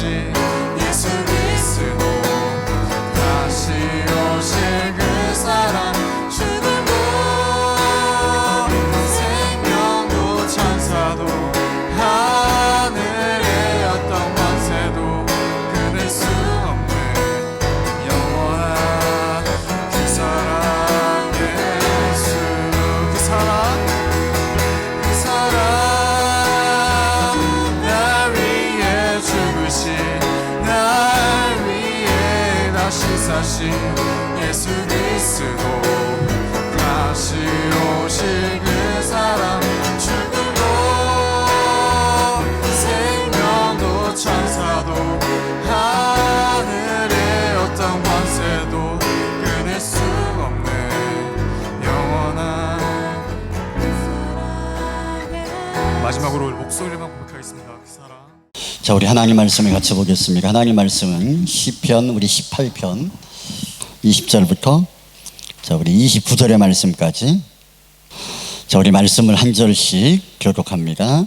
오신 예수 그리스도 다시 오실 그 사랑 죽음도 생명도 천사도 하늘의 어떤 권세도 끊을 수 없는 영원한 그 사랑 예수 그 사랑 날 위해 죽으신 날 위해 다시 사신 예수 그리스도 다시 오실 그 사랑 죽음도 생명도 천사도 하늘의 어떤 권세도 끊을 수 없는 영원한 마지막으로 목소리만 고백하겠습니다. 그 사랑. 자, 우리 하나님 말씀을 같이 보겠습니다. 하나님 말씀은 시편 우리 18편 20절부터 자, 우리 29절의 말씀까지 자, 우리 말씀을 한 절씩 교독합니다.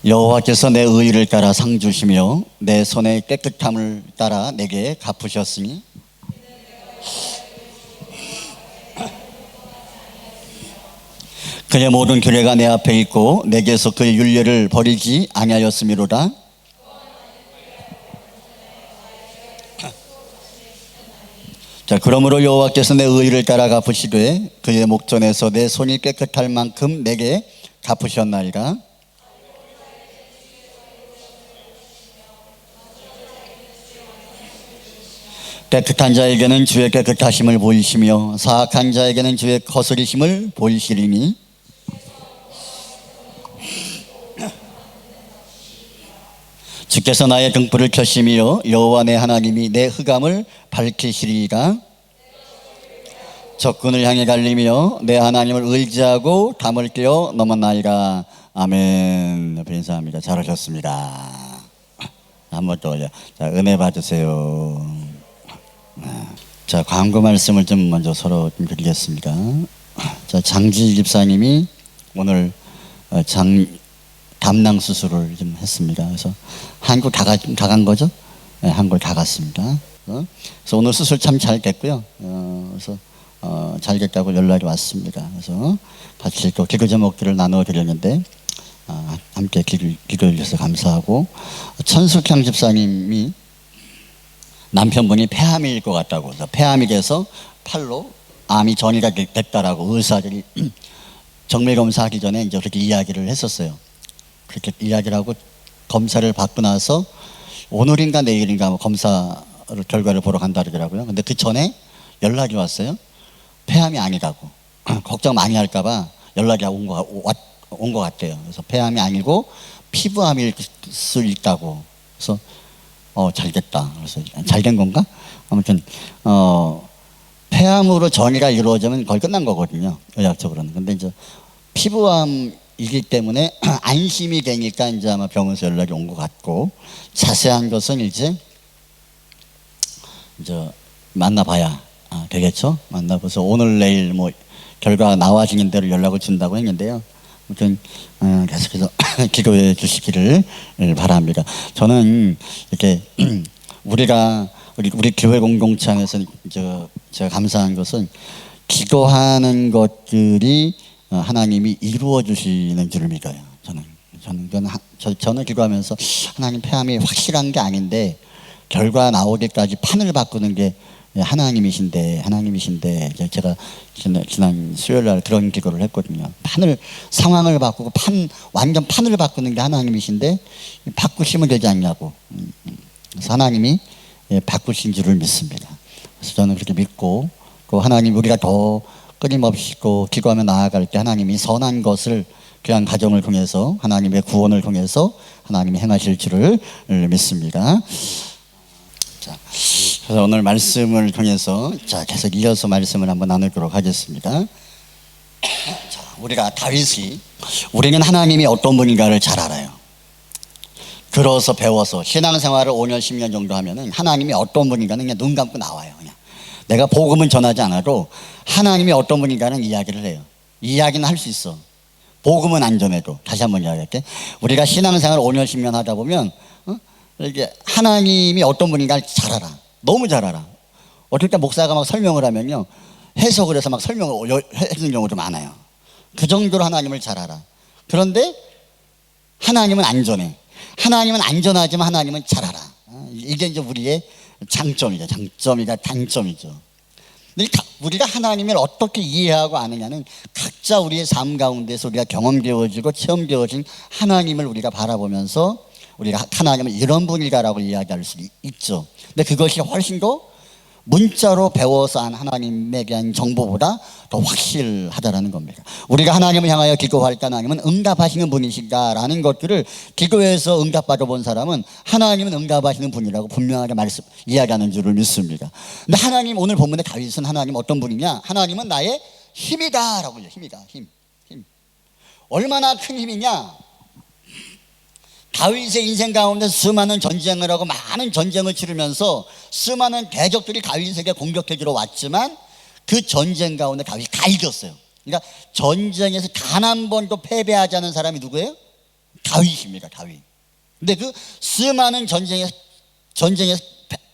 여호와께서 내 의를 따라 상 주시며 내 손의 깨끗함을 따라 내게 갚으셨으니 그의 모든 규례가 내 앞에 있고 내게서 그의 율례를 버리지 아니하였음이로다. 자, 그러므로 여호와께서 내 의를 따라 갚으시되 그의 목전에서 내 손이 깨끗할 만큼 내게 갚으셨나이다. 깨끗한 자에게는 주의 깨끗하심을 보이시며 사악한 자에게는 주의 거스리심을 보이시리니 주께서 나의 등불을 켜시며 여호와 내 하나님이 내 흑암을 밝히시리이다. 적군을 향해 달리며 내 하나님을 의지하고 담을 끼어 넘었나이다. 아멘. 인사합니다. 잘하셨습니다. 한 번 더 올려. 자, 은혜 받으세요. 자, 광고 말씀을 좀 먼저 서로 좀 드리겠습니다. 자, 장지 집사님이 오늘 담낭 수술을 좀 했습니다. 그래서 한국 다 간 거죠? 네, 한국 다 갔습니다. 그래서 오늘 수술 참 잘 됐고요. 그래서 잘 됐다고 연락이 왔습니다. 그래서 같이 또 기도 제목들을 나누어 드렸는데 함께 기도해 주셔서 감사하고 천숙향 집사님이 남편분이 폐암일 것 같다고 그래서 폐암이 돼서 팔로 암이 전이가 됐다라고 의사들이 정밀검사하기 전에 이제 그렇게 이야기를 했었어요. 그렇게 이야기를 하고 검사를 받고 나서 오늘인가 내일인가 검사 결과를 보러 간다 그러더라고요. 근데 그 전에 연락이 왔어요. 폐암이 아니라고 걱정 많이 할까봐 연락이 온 것 같아요. 그래서 폐암이 아니고 피부암일 수 있다고. 그래서 잘 됐다. 그래서 잘 된 건가? 아무튼 폐암으로 전이가 이루어지면 거의 끝난 거거든요. 의학적으로는. 근데 이제 피부암이기 때문에 안심이 되니까 이제 아마 병원에서 연락이 온 것 같고 자세한 것은 이제 만나봐야 되겠죠. 만나봐서 오늘 내일 뭐 결과 나와지는 대로 연락을 준다고 했는데요. 아무튼 계속해서 기도해 주시기를 바랍니다. 저는 이렇게 우리 교회 공동체에서 제가 감사한 것은 기도하는 것들이 하나님이 이루어 주시는 줄을 믿어요. 저는 기도하면서 하나님 폐암이 확실한 게 아닌데 결과 나오기까지 판을 바꾸는 게 하나님이신데 제가 지난 수요일 날 그런 기도를 했거든요. 상황을 바꾸고 완전 판을 바꾸는 게 하나님이신데 바꾸시면 되지 않냐고. 그래서 하나님이 바꾸신 줄을 믿습니다. 그래서 저는 그렇게 믿고 또 하나님 우리가 더 끊임없이 기도하며 나아갈 때 하나님이 선한 것을 귀한 가정을 통해서 하나님의 구원을 통해서 하나님이 행하실 줄을 믿습니다. 자, 그래서 오늘 말씀을 통해서 계속 이어서 말씀을 한번 나누도록 하겠습니다. 자, 우리가 우리는 하나님이 어떤 분인가를 잘 알아요. 들어서 배워서 신앙생활을 5년 10년 정도 하면은 하나님이 어떤 분인가는 그냥 눈 감고 나와요. 그냥 내가 복음은 전하지 않아도 하나님이 어떤 분인가는 이야기를 해요. 이야기는 할 수 있어. 복음은 안 전해도. 다시 한번 이야기할게. 우리가 신앙생활 5년 10년 하다 보면 이게 하나님이 어떤 분인가 잘 알아. 너무 잘 알아. 어떨 때 목사가 막 설명을 하면요, 해석을 해서 막 설명을 해주는 경우도 많아요. 그 정도로 하나님을 잘 알아. 그런데 하나님은 안전해. 하나님은 안전하지만 하나님은 잘 알아. 이게 이제 우리의 장점이죠. 장점이다, 단점이죠. 우리가 하나님을 어떻게 이해하고 아느냐는 각자 우리의 삶 가운데서 우리가 경험되어지고 체험되어진 하나님을 우리가 바라보면서 우리가 하나님은 이런 분이다라고 이야기할 수 있죠. 근데 그것이 훨씬 더 문자로 배워서 한 하나님에 대한 정보보다 더 확실하다라는 겁니다. 우리가 하나님을 향하여 기도할 때 하나님은 응답하시는 분이시다라는 것들을 기도해서 응답받아 본 사람은 하나님은 응답하시는 분이라고 분명하게 이야기하는 줄을 믿습니다. 근데 하나님, 오늘 본문의 다윗은 하나님 어떤 분이냐? 하나님은 나의 힘이다라고 해요. 힘이다. 힘. 얼마나 큰 힘이냐? 다윗의 인생 가운데 수많은 전쟁을 하고 많은 전쟁을 치르면서 수많은 대적들이 다윗에게 공격해 주러 왔지만 그 전쟁 가운데 다윗이 다 이겼어요. 그러니까 전쟁에서 단 한 번도 패배하지 않은 사람이 누구예요? 다윗입니다. 다윗. 근데 그 수많은 전쟁에서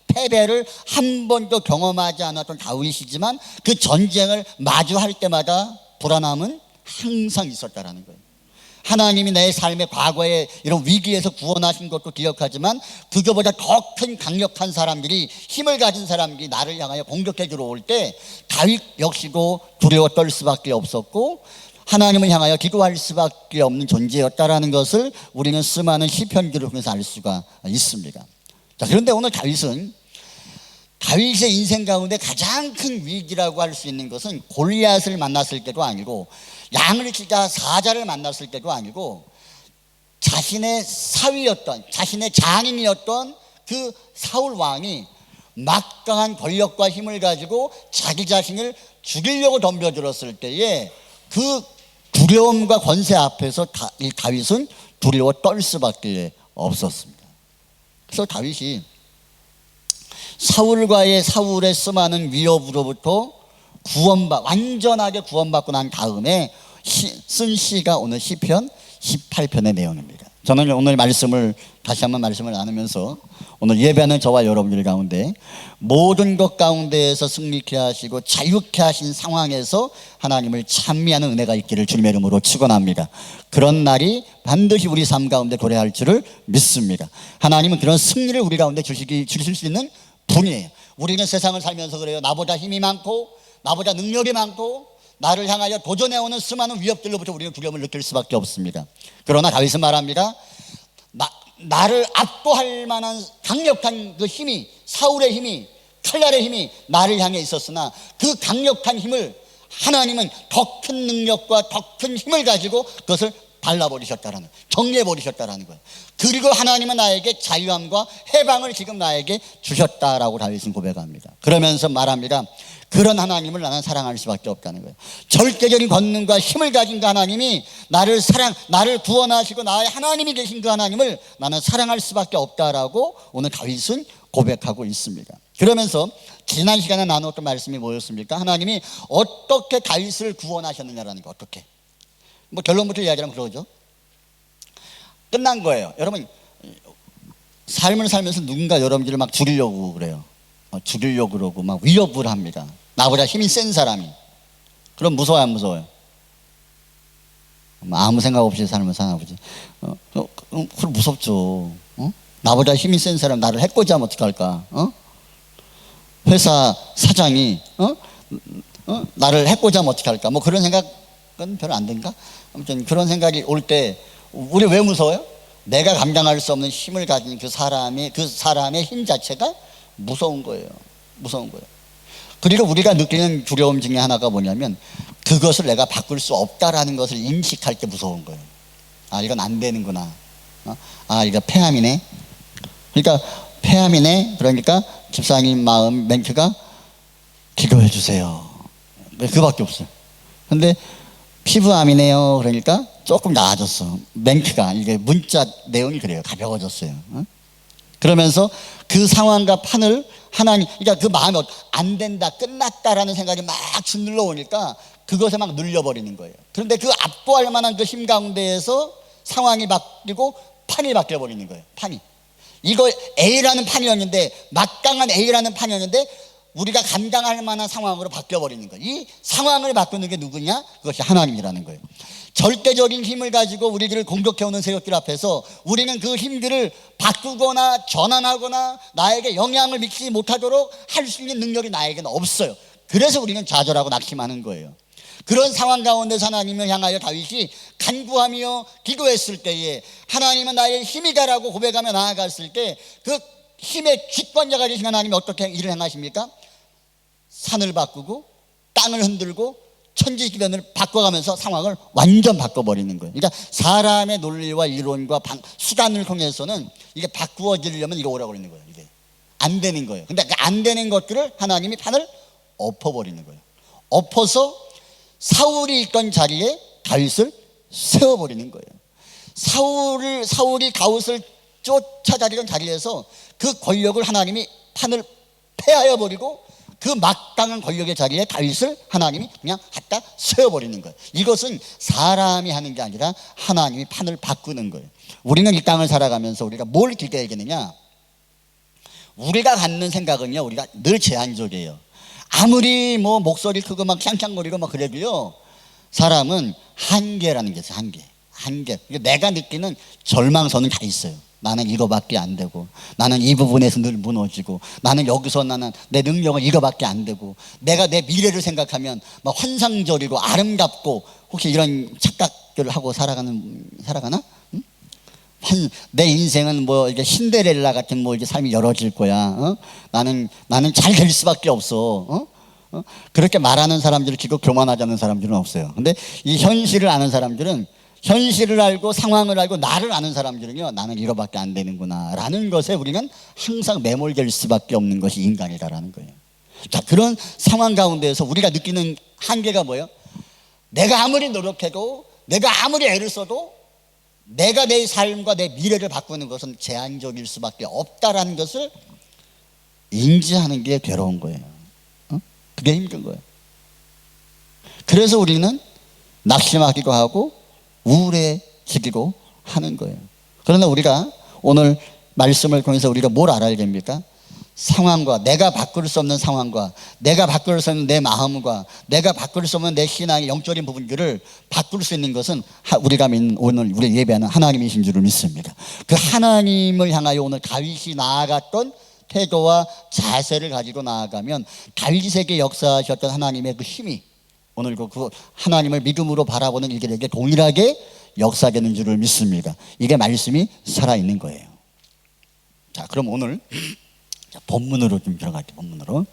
패배를 한 번도 경험하지 않았던 다윗이지만 그 전쟁을 마주할 때마다 불안함은 항상 있었다라는 거예요. 하나님이 내 삶의 과거에 이런 위기에서 구원하신 것도 기억하지만 그거보다 더 큰 강력한 사람들이, 힘을 가진 사람들이 나를 향하여 공격해 들어올 때 다윗 역시도 두려워 떨 수밖에 없었고 하나님을 향하여 기도할 수밖에 없는 존재였다라는 것을 우리는 수많은 시편들을 통해서 알 수가 있습니다. 자, 그런데 오늘 다윗의 인생 가운데 가장 큰 위기라고 할 수 있는 것은 골리앗을 만났을 때도 아니고 양을 치자 사자를 만났을 때도 아니고 자신의 사위였던, 자신의 장인이었던 그 사울 왕이 막강한 권력과 힘을 가지고 자기 자신을 죽이려고 덤벼들었을 때에 그 두려움과 권세 앞에서 다윗은 두려워 떨 수밖에 없었습니다. 그래서 다윗이 사울의 수많은 위협으로부터 완전하게 구원받고 난 다음에 쓴 시가 오늘 시편 18편의 내용입니다. 저는 오늘 다시 한번 말씀을 나누면서 오늘 예배하는 저와 여러분들 가운데 모든 것 가운데에서 승리케 하시고 자유케 하신 상황에서 하나님을 찬미하는 은혜가 있기를 주님의 이름으로 축원합니다. 그런 날이 반드시 우리 삶 가운데 도래할 줄을 믿습니다. 하나님은 그런 승리를 우리 가운데 주실 수 있는 분이에요. 우리는 세상을 살면서 그래요. 나보다 힘이 많고 나보다 능력이 많고 나를 향하여 도전해오는 수많은 위협들로부터 우리는 두려움을 느낄 수밖에 없습니다. 그러나 다윗은 말합니다. 나를 압도할 만한 강력한 그 힘이, 사울의 힘이, 칼날의 힘이 나를 향해 있었으나 그 강력한 힘을 하나님은 더 큰 능력과 더 큰 힘을 가지고 그것을 발라버리셨다라는, 정리해버리셨다라는 거예요. 그리고 하나님은 나에게 자유함과 해방을 지금 나에게 주셨다라고 다윗은 고백합니다. 그러면서 말합니다. 그런 하나님을 나는 사랑할 수밖에 없다는 거예요. 절대적인 권능과 힘을 가진 그 하나님이 나를 구원하시고 나의 하나님이 되신 그 하나님을 나는 사랑할 수밖에 없다라고 오늘 다윗은 고백하고 있습니다. 그러면서 지난 시간에 나누었던 말씀이 뭐였습니까? 하나님이 어떻게 다윗을 구원하셨느냐라는 거. 어떻게? 뭐 결론부터 이야기하면 그러죠. 끝난 거예요. 여러분, 삶을 살면서 누군가 여러분들을 막 죽이려고 그래요. 죽이려고 그러고 막 위협을 합니다. 나보다 힘이 센 사람이. 그럼 무서워요, 안 무서워요? 아무 생각 없이 살면 사나 보지. 그럼 무섭죠. 나보다 힘이 센 사람 나를 해코지하면 어떡할까? 회사 사장이 나를 해코지하면 어떡할까? 뭐 그런 생각은 별로 안 든가? 아무튼 그런 생각이 올 때 우리 왜 무서워요? 내가 감당할 수 없는 힘을 가진 그 사람의 힘 자체가 무서운 거예요. 무서운 거예요. 그리고 우리가 느끼는 두려움 중에 하나가 뭐냐면 그것을 내가 바꿀 수 없다라는 것을 인식할 때 무서운 거예요. 아, 이건 안 되는구나. 아, 이거 폐암이네. 그러니까 집사님 마음 멘트가 기도해 주세요. 그밖에 없어요. 근데 피부암이네요. 그러니까 조금 나아졌어. 멘트가, 이게 문자 내용이 그래요. 가벼워졌어요. 그러면서 그 상황과 판을 그러니까 그 마음이 안 된다, 끝났다라는 생각이 막 짓눌러 오니까 그것에 막 눌려버리는 거예요. 그런데 그 압도할 만한 그 힘 가운데에서 상황이 바뀌고 판이 바뀌어버리는 거예요. 판이. 이거 A라는 판이었는데, 막강한 A라는 판이었는데 우리가 감당할 만한 상황으로 바뀌어버리는 거예요. 이 상황을 바꾸는 게 누구냐? 그것이 하나님이라는 거예요. 절대적인 힘을 가지고 우리들을 공격해오는 세력들 앞에서 우리는 그 힘들을 바꾸거나 전환하거나 나에게 영향을 미치지 못하도록 할 수 있는 능력이 나에게는 없어요. 그래서 우리는 좌절하고 낙심하는 거예요. 그런 상황 가운데서 하나님을 향하여 다윗이 간구하며 기도했을 때에, 하나님은 나의 힘이다라고 고백하며 나아갔을 때 그 힘의 주권자가 되신 하나님이 어떻게 일을 행하십니까? 산을 바꾸고 땅을 흔들고 천지기변을 바꿔가면서 상황을 완전 바꿔버리는 거예요. 그러니까 사람의 논리와 이론과 수단을 통해서는 이게 바꾸어지려면 이거 오라고 그러는 거예요. 이게 안 되는 거예요. 근데 그 안 되는 것들을 하나님이 판을 엎어버리는 거예요. 엎어서 사울이 있던 자리에 다윗을 세워버리는 거예요. 사울이 다윗을 쫓아다니던 자리에서 그 권력을 하나님이 판을 패하여 버리고 그 막강한 권력의 자리에 다윗을 하나님이 그냥 갖다 세워버리는 거예요. 이것은 사람이 하는 게 아니라 하나님이 판을 바꾸는 거예요. 우리는 이 땅을 살아가면서 우리가 뭘 기대하겠느냐? 우리가 갖는 생각은요, 우리가 늘 제한적이에요. 아무리 뭐 목소리 크고 막 呛呛거리고 막 그래도요, 사람은 한계라는 게 있어요. 한계. 내가 느끼는 절망선은 다 있어요. 나는 이거밖에 안 되고, 나는 이 부분에서 늘 무너지고, 나는 여기서 나는 내 능력은 이거밖에 안 되고, 내가 내 미래를 생각하면 막 환상적이고 아름답고, 혹시 이런 착각들을 하고 살아가나? 응? 내 인생은 뭐 이게 신데렐라 같은 뭐 이제 삶이 열어질 거야. 나는 잘 될 수밖에 없어. 그렇게 말하는 사람들을 기고 교만하지 않는 사람들은 없어요. 근데 이 현실을 아는 사람들은, 현실을 알고 상황을 알고 나를 아는 사람들은요, 나는 이거밖에 안 되는구나 라는 것에 우리는 항상 매몰될 수밖에 없는 것이 인간이다라는 거예요. 자, 그런 상황 가운데에서 우리가 느끼는 한계가 뭐예요? 내가 아무리 노력해도, 내가 아무리 애를 써도 내가 내 삶과 내 미래를 바꾸는 것은 제한적일 수밖에 없다라는 것을 인지하는 게 괴로운 거예요. 그게 힘든 거예요. 그래서 우리는 낙심하기도 하고 우울해지기도 하는 거예요. 그러나 우리가 오늘 말씀을 통해서 우리가 뭘 알아야 됩니까? 상황과, 내가 바꿀 수 없는 상황과, 내가 바꿀 수 없는 내 마음과, 내가 바꿀 수 없는 내 신앙의 영적인 부분들을 바꿀 수 있는 것은 우리가 믿는, 오늘 우리 예배하는 하나님이신 줄을 믿습니다. 그 하나님을 향하여 오늘 다윗이 나아갔던 태도와 자세를 가지고 나아가면 다윗에게 역사하셨던 하나님의 그 힘이 오늘 그 하나님을 믿음으로 바라보는 이들에게 동일하게 역사되는 줄을 믿습니다. 이게 말씀이 살아있는 거예요. 자, 그럼 오늘 본문으로 좀 들어갈게요. 본문으로.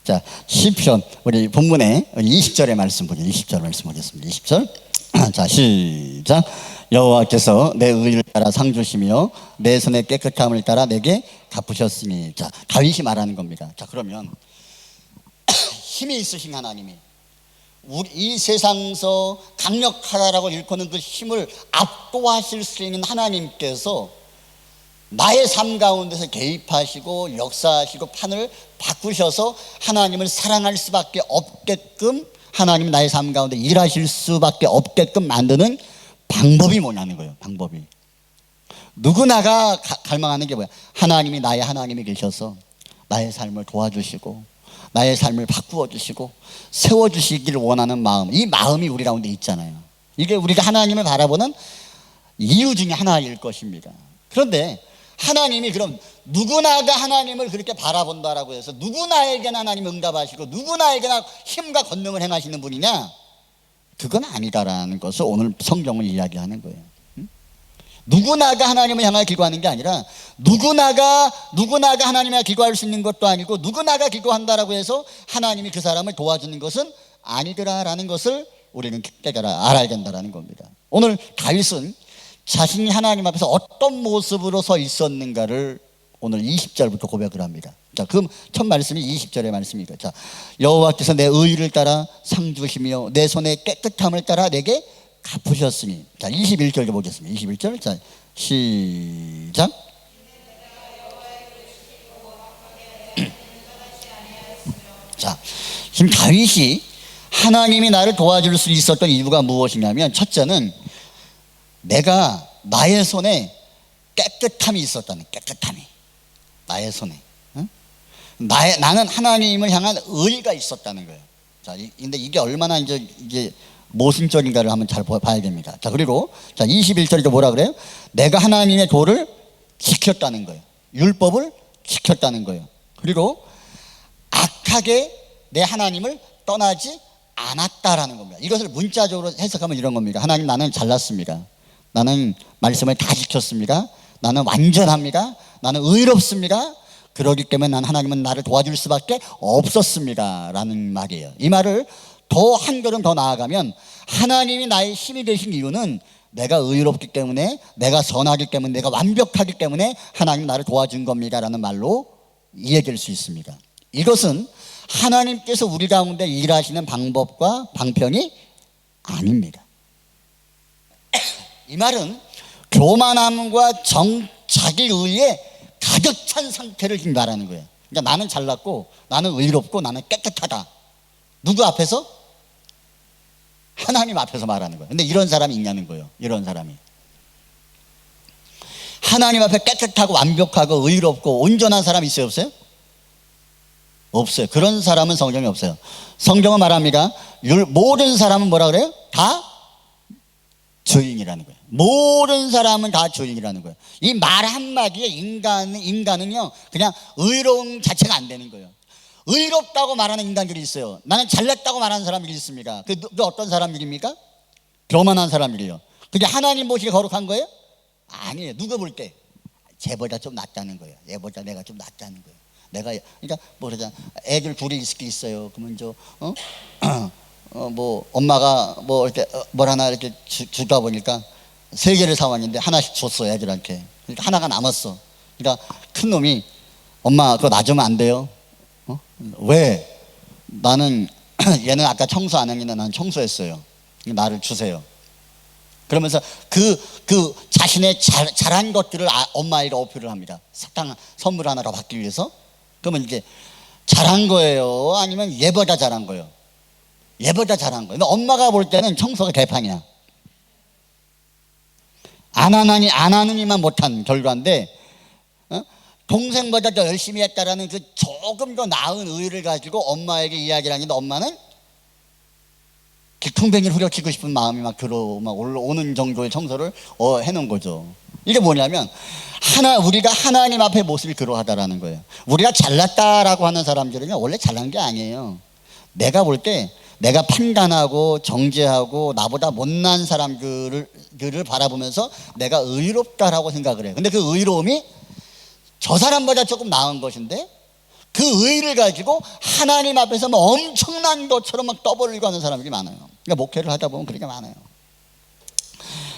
자, 시편, 우리 본문에 20절의 말씀 보죠. 20절 말씀 보겠습니다. 20절. 자, 시작. 여호와께서 내 의를 따라 상 주시며 내 손의 깨끗함을 따라 내게 갚으셨으니. 자, 다윗이 말하는 겁니다. 자, 그러면 힘이 있으신 하나님이 우리 이 세상에서 강력하다라고 일컫는 그 힘을 압도하실 수 있는 하나님께서 나의 삶 가운데서 개입하시고 역사하시고 판을 바꾸셔서 하나님을 사랑할 수밖에 없게끔, 하나님 나의 삶 가운데 일하실 수밖에 없게끔 만드는 방법이 뭐냐는 거예요. 방법이. 누구나가 갈망하는 게 뭐야? 하나님이 나의 하나님이 계셔서 나의 삶을 도와주시고 나의 삶을 바꾸어 주시고 세워주시기를 원하는 마음, 이 마음이 우리 가운데 있잖아요. 이게 우리가 하나님을 바라보는 이유 중에 하나일 것입니다. 그런데 하나님이 그럼 누구나가 하나님을 그렇게 바라본다라고 해서 누구나에게나 하나님 응답하시고 누구나에게나 힘과 권능을 행하시는 분이냐? 그건 아니다라는 것을 오늘 성경은 이야기하는 거예요. 누구나가 하나님을 향하여 기도하는 게 아니라 누구나가 하나님을 기도할 수 있는 것도 아니고 누구나가 기도한다라고 해서 하나님이 그 사람을 도와주는 것은 아니더라라는 것을 우리는 깨달아 알아야 된다라는 겁니다. 오늘 다윗은 자신이 하나님 앞에서 어떤 모습으로 서 있었는가를 오늘 20절부터 고백을 합니다. 자, 그 첫 말씀이 20절의 말씀입니다. 자, 여호와께서 내 의를 따라 상 주시며 내 손의 깨끗함을 따라 내게 갚으셨으니. 자, 21절도 보겠습니다. 21절. 자, 시작. 자, 지금 다윗이 하나님이 나를 도와줄 수 있었던 이유가 무엇이냐면, 첫째는 내가 나의 손에 깨끗함이 있었다는, 깨끗함이 나의 손에, 응? 나는 하나님을 향한 의가 있었다는 거예요. 자, 근데 이게 얼마나 이게 모순적인가를 한번 잘 봐야 됩니다. 자, 그리고 자 21절에도 뭐라 그래요? 내가 하나님의 도를 지켰다는 거예요. 율법을 지켰다는 거예요. 그리고 악하게 내 하나님을 떠나지 않았다라는 겁니다. 이것을 문자적으로 해석하면 이런 겁니다. 하나님, 나는 잘났습니다. 나는 말씀을 다 지켰습니다. 나는 완전합니다. 나는 의롭습니다. 그러기 때문에 난 하나님은 나를 도와줄 수밖에 없었습니다 라는 말이에요. 이 말을 더 한 걸음 더 나아가면 하나님이 나의 힘이 되신 이유는 내가 의롭기 때문에, 내가 선하기 때문에, 내가 완벽하기 때문에 하나님 나를 도와준 겁니다 라는 말로 이해될 수 있습니다. 이것은 하나님께서 우리 가운데 일하시는 방법과 방편이 아닙니다. 이 말은 교만함과 자기 의에 가득 찬 상태를 지금 말하는 거예요. 그러니까 나는 잘났고, 나는 의롭고, 나는 깨끗하다. 누구 앞에서? 하나님 앞에서 말하는 거예요. 근데 이런 사람이 있냐는 거예요. 이런 사람이 하나님 앞에 깨끗하고 완벽하고 의롭고 온전한 사람이 있어요, 없어요? 없어요. 그런 사람은 성경에 없어요. 성경은 말합니다. 모든 사람은 뭐라 그래요? 다 죄인이라는 거예요. 모든 사람은 다 죄인이라는 거예요. 이 말 한마디에 인간은요 그냥 의로움 자체가 안 되는 거예요. 의롭다고 말하는 인간들이 있어요. 나는 잘났다고 말하는 사람들이 있습니다. 그 어떤 사람들입니까? 교만한 사람들이요. 그게 하나님 보시기에 거룩한 거예요? 아니에요. 누가 볼 때 쟤보다 좀 낫다는 거예요. 얘보다 내가 좀 낫다는 거예요. 그러니까 뭐 그러잖아. 애들 둘이 있어요. 그러면 뭐 엄마가 뭐 이렇게 뭘 하나 이렇게 주다 보니까 3개를 사왔는데 하나씩 줬어, 애들한테. 그러니까 하나가 남았어. 그러니까 큰 놈이 엄마 그거 놔주면 안 돼요. 왜? 나는 얘는 아까 청소 안 했는데 나는 청소했어요. 나를 주세요. 그러면서 그 자신의 잘한 것들을 엄마에게 어필을 합니다. 사탕 선물 하나 더 받기 위해서. 그러면 이제 잘한 거예요? 아니면 얘보다 잘한 거예요? 얘보다 잘한 거예요. 근데 엄마가 볼 때는 청소가 개판이야. 안 하느니만 못한 결과인데, 동생보다 더 열심히 했다라는 그 조금 더 나은 의의를 가지고 엄마에게 이야기를 하는데 엄마는 기퉁뱅이를 후려치고 싶은 마음이 막 올라오는 정도의 청소를 해놓은 거죠. 이게 뭐냐면 우리가 하나님 앞에 모습이 그러하다라는 거예요. 우리가 잘났다라고 하는 사람들은요 원래 잘난 게 아니에요. 내가 볼 때 내가 판단하고 정죄하고 나보다 못난 사람들을 바라보면서 내가 의롭다라고 생각을 해요. 근데 그 의로움이 저 사람보다 조금 나은 것인데 그 의의를 가지고 하나님 앞에서 뭐 엄청난 것처럼 막 떠벌리고 하는 사람들이 많아요. 그러니까 목회를 하다 보면 그렇게 많아요.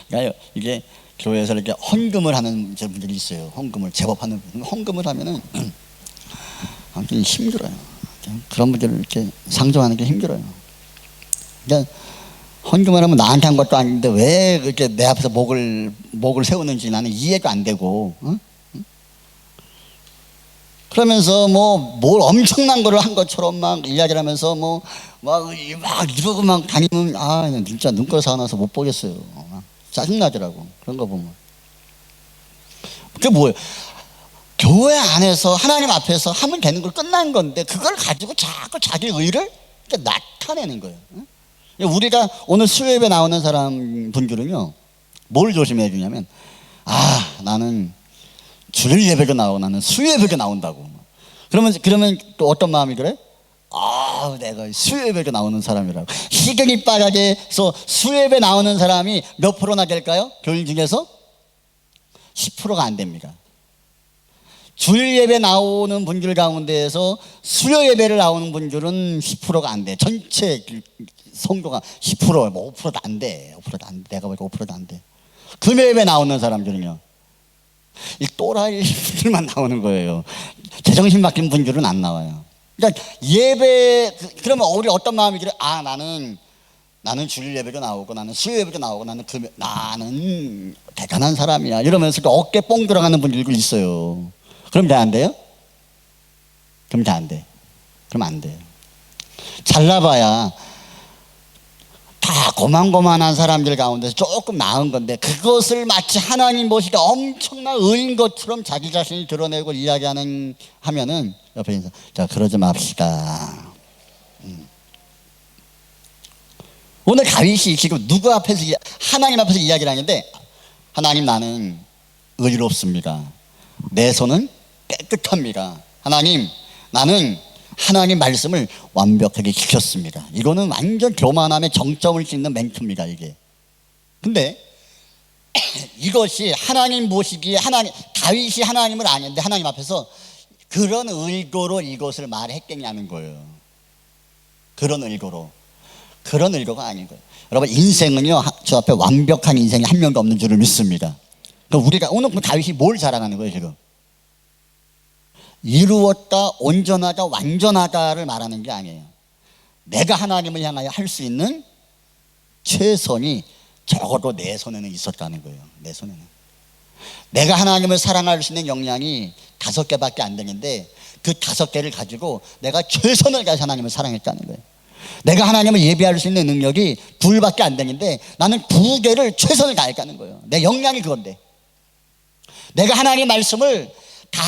그러니까 이게 교회에서 이렇게 헌금을 하는 분들이 있어요. 헌금을 제법하는 분. 헌금을 하면은 아무튼 힘들어요. 그런 분들을 이렇게 상종하는 게 힘들어요. 그러니까 헌금을 하면 나한테 한 것도 아닌데 왜 그렇게 내 앞에서 목을 세우는지 나는 이해가 안 되고. 그러면서 뭘 엄청난 거를 한 것처럼 막 이야기를 하면서 막 이러고 막 다니면 진짜 눈꺼 사나서 못 보겠어요. 짜증나더라고. 그런 거 보면. 그게 뭐예요? 교회 안에서 하나님 앞에서 하면 되는 걸 끝난 건데 그걸 가지고 자꾸 자기 의를 나타내는 거예요. 우리가 오늘 수요예배 나오는 분들은요 뭘 조심해야 되냐면 나는 주일 예배가 나오고 나는 수요예배가 나온다고. 그러면 또 어떤 마음이 그래? 내가 수요예배가 나오는 사람이라고. 시경이 빠져서 수요예배 나오는 사람이 몇 프로나 될까요? 교인 중에서 10%가 안 됩니다. 주일 예배 나오는 분들 가운데에서 수요 예배를 나오는 분들은 10%가 안 돼. 전체 성도가 10%, 5%도 안 돼. 5%도 안 돼. 내가 보니까 5%도 안 돼. 금요 예배 나오는 사람들은요 이 또라이들만 나오는 거예요. 제정신 바뀐 분들은 안 나와요. 그러니까 그러면 우리 어떤 마음이 그래? 나는 주일 예배도 나오고 나는 수요 예배도 나오고 나는 대단한 사람이야 이러면서 어깨 뽕 들어가는 분들도 있어요. 그럼 돼 안 돼요? 그럼 안 돼요. 잘나봐야 다 고만고만한 사람들 가운데서 조금 나은 건데 그것을 마치 하나님 보시기에 엄청난 의인 것처럼 자기 자신이 드러내고 이야기하는 하면은 옆에 있는 자 그러지 맙시다. 오늘 다윗이 지금 누구 앞에서 하나님 앞에서 이야기를 하는데 하나님 나는 의롭습니다. 내 손은 깨끗합니다. 하나님 나는 하나님 말씀을 완벽하게 지켰습니다. 이거는 완전 교만함의 정점을 찍는 멘트입니다. 이게. 근데 이것이 하나님 보시기에 다윗이 하나님을 아는데 하나님 앞에서 그런 의도로 이것을 말했겠냐는 거예요. 그런 의도가 아닌 거예요. 여러분 인생은요 저 앞에 완벽한 인생이 한 명도 없는 줄을 믿습니다. 그럼 우리가 오늘 다윗이 뭘 자랑하는 거예요 지금? 이루었다, 온전하다, 완전하다를 말하는 게 아니에요. 내가 하나님을 향하여 할 수 있는 최선이 적어도 내 손에는 있었다는 거예요. 내 손에는. 내가 하나님을 사랑할 수 있는 역량이 5개밖에 안 되는데 그 5개를 가지고 내가 최선을 다해서 하나님을 사랑했다는 거예요. 내가 하나님을 예배할 수 있는 능력이 2밖에 안 되는데 나는 2개를 최선을 다했다는 거예요. 내 역량이 그건데 내가 하나님의 말씀을 다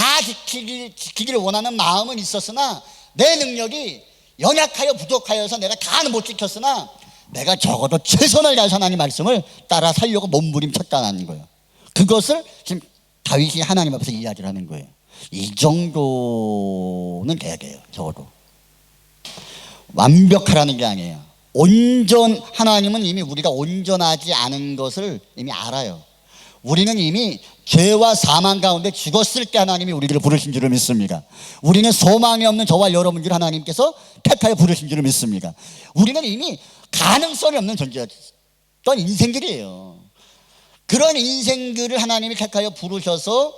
지키기를 원하는 마음은 있었으나 내 능력이 연약하여 부족하여서 내가 다는 못 지켰으나 내가 적어도 최선을 다해서 하나님 말씀을 따라 살려고 몸부림쳤다는 거예요. 그것을 지금 다윗이 하나님 앞에서 이야기를 하는 거예요. 이 정도는 돼야 돼요. 적어도 완벽하라는 게 아니에요. 하나님은 이미 우리가 온전하지 않은 것을 이미 알아요. 우리는 이미 죄와 사망 가운데 죽었을 때 하나님이 우리를 부르신 줄을 믿습니다. 우리는 소망이 없는 저와 여러분들 하나님께서 택하여 부르신 줄을 믿습니다. 우리는 이미 가능성이 없는 존재였던 인생들이에요. 그런 인생들을 하나님이 택하여 부르셔서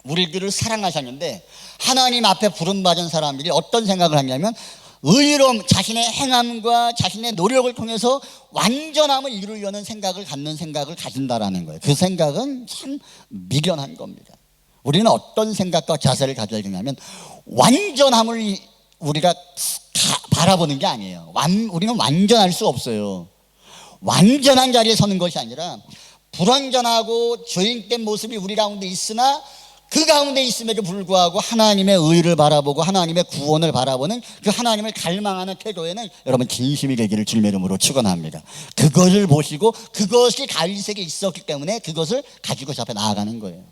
우리들을 사랑하셨는데 하나님 앞에 부름받은 사람들이 어떤 생각을 하냐면 의로움, 자신의 행함과 자신의 노력을 통해서 완전함을 이루려는 생각을 가진다라는 거예요. 그 생각은 참 미련한 겁니다. 우리는 어떤 생각과 자세를 가져야 되냐면 완전함을 우리가 바라보는 게 아니에요. 우리는 완전할 수 없어요. 완전한 자리에 서는 것이 아니라 불완전하고 죄인된 모습이 우리 가운데 있으나 그 가운데 있음에도 불구하고 하나님의 의를 바라보고 하나님의 구원을 바라보는 그 하나님을 갈망하는 태도에는 여러분 진심이 되기를 주님의 이름으로 축원합니다. 그것을 보시고 그것이 다윗에게 있었기 때문에 그것을 가지고 저 앞에 나아가는 거예요.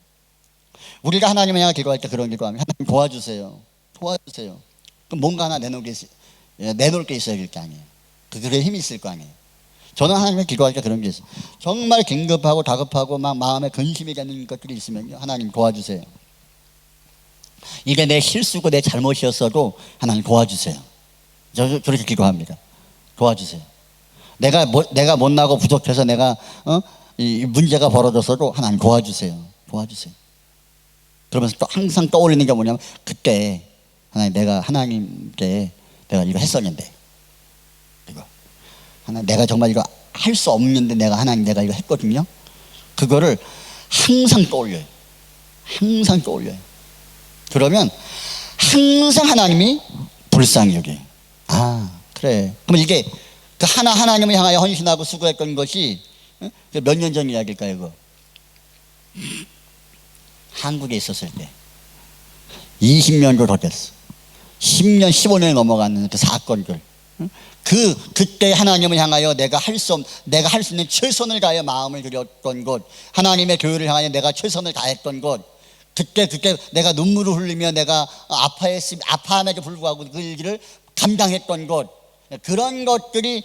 우리가 하나님을 향해 기도할 때 그런 기도하면 하나님 도와주세요. 그럼 뭔가 하나 내놓을 게 있어야 될 게 아니에요. 그들의 힘이 있을 거 아니에요. 저는 하나님을 기도할 때 그런 게 있어요. 정말 긴급하고 다급하고 막 마음에 근심이 되는 것들이 있으면요, 하나님 도와주세요. 이게 내 실수고 내 잘못이었어도 하나님 도와주세요. 저 그렇게 기도합니다. 도와주세요. 내가 못나고 부족해서 내가 이 문제가 벌어졌어도 하나님 도와주세요. 그러면서 또 항상 떠올리는 게 뭐냐면 그때 하나님 내가 하나님께 내가 이거 했었는데 내가 정말 이거 할 수 없는데 내가 이거 했거든요. 그거를 항상 떠올려요. 그러면 항상 하나님이 불쌍히 여겨요. 아 그래. 그럼 이게 그 하나님을 향하여 헌신하고 수고했던 것이 몇 년 전 이야기일까요? 이거 한국에 있었을 때 20년 정도 됐어. 10년 15년이 넘어가는 그 사건들. 그때 하나님을 향하여 내가 할 수 있는 최선을 다하여 마음을 들였던 것, 하나님의 교회를 향하여 내가 최선을 다했던 것, 그때 내가 눈물을 흘리며 내가 아파함에도 불구하고 그 일을 감당했던 것, 그런 것들을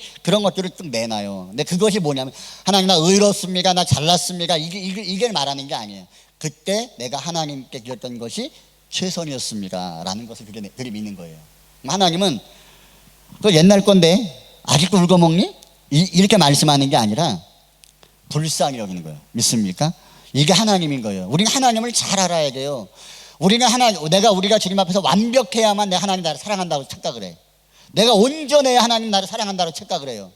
쭉 내놔요. 근데 그것이 뭐냐면 하나님 나 의롭습니까? 나 잘났습니까? 이게 말하는 게 아니에요. 그때 내가 하나님께 드렸던 것이 최선이었습니다 라는 것을 그들이 믿는 거예요. 하나님은 그 옛날 건데 아직도 울고 먹니? 이렇게 말씀하는 게 아니라 불쌍히 여기는 거예요. 믿습니까? 이게 하나님인 거예요. 우리는 하나님을 잘 알아야 돼요. 우리가 주님 앞에서 완벽해야만 내 하나님 나를 사랑한다고 착각을 해. 내가 온전해야 하나님 나를 사랑한다고 착각을 해요.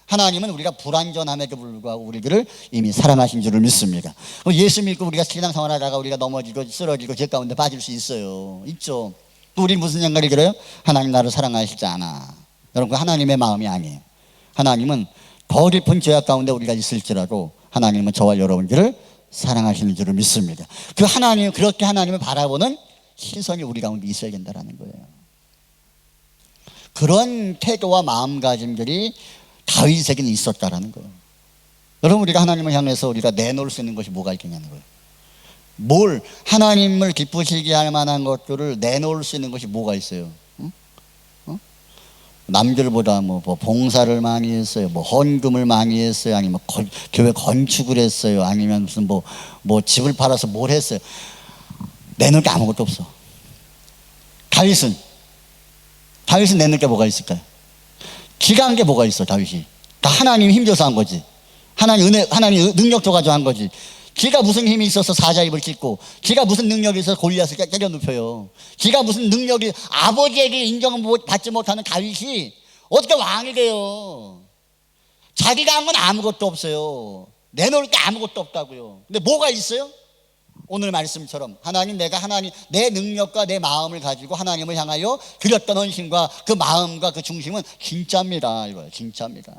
하나님은 우리가 불완전함에도 불구하고 우리들을 이미 사랑하신 줄을 믿습니다. 예수 믿고 우리가 신앙생활하다가 우리가 넘어지고 쓰러지고 죄 가운데 빠질 수 있죠. 또 우리 무슨 생각이 들어요? 하나님 나를 사랑하시지 않아. 여러분 그 하나님의 마음이 아니에요. 하나님은 더 깊은 죄악 가운데 우리가 있을지라도 하나님은 저와 여러분들을 사랑하시는 줄을 믿습니다. 그 하나님, 그렇게 하나님을 바라보는 시선이 우리 가운데 있어야 된다는 거예요. 그런 태도와 마음가짐들이 다윗에게는 있었다라는 거예요. 여러분, 우리가 하나님을 향해서 우리가 내놓을 수 있는 것이 뭐가 있겠냐는 거예요. 뭘 하나님을 기쁘시게 할 만한 것들을 내놓을 수 있는 것이 뭐가 있어요? 남들보다 뭐 봉사를 많이 했어요, 뭐 헌금을 많이 했어요, 아니면 교회 건축을 했어요, 아니면 무슨 뭐 집을 팔아서 뭘 했어요. 내놓을 게 아무것도 없어. 다윗은 내놓을 게 뭐가 있을까요? 기가 한 게 뭐가 있어. 다윗이 다 하나님이 힘줘서 한 거지. 하나님 능력 줘가지고 한 거지. 지가 무슨 힘이 있어서 사자입을 찢고, 지가 무슨 능력이 있어서 골리앗을 때려 눕혀요. 지가 무슨 능력이, 아버지에게 인정받지 못하는 다윗이 어떻게 왕이 돼요? 자기가 한 건 아무것도 없어요. 내놓을 게 아무것도 없다고요. 근데 뭐가 있어요? 오늘 말씀처럼 내 능력과 내 마음을 가지고 하나님을 향하여 드렸던 헌신과 그 마음과 그 중심은 진짜입니다. 이거예요. 진짜입니다.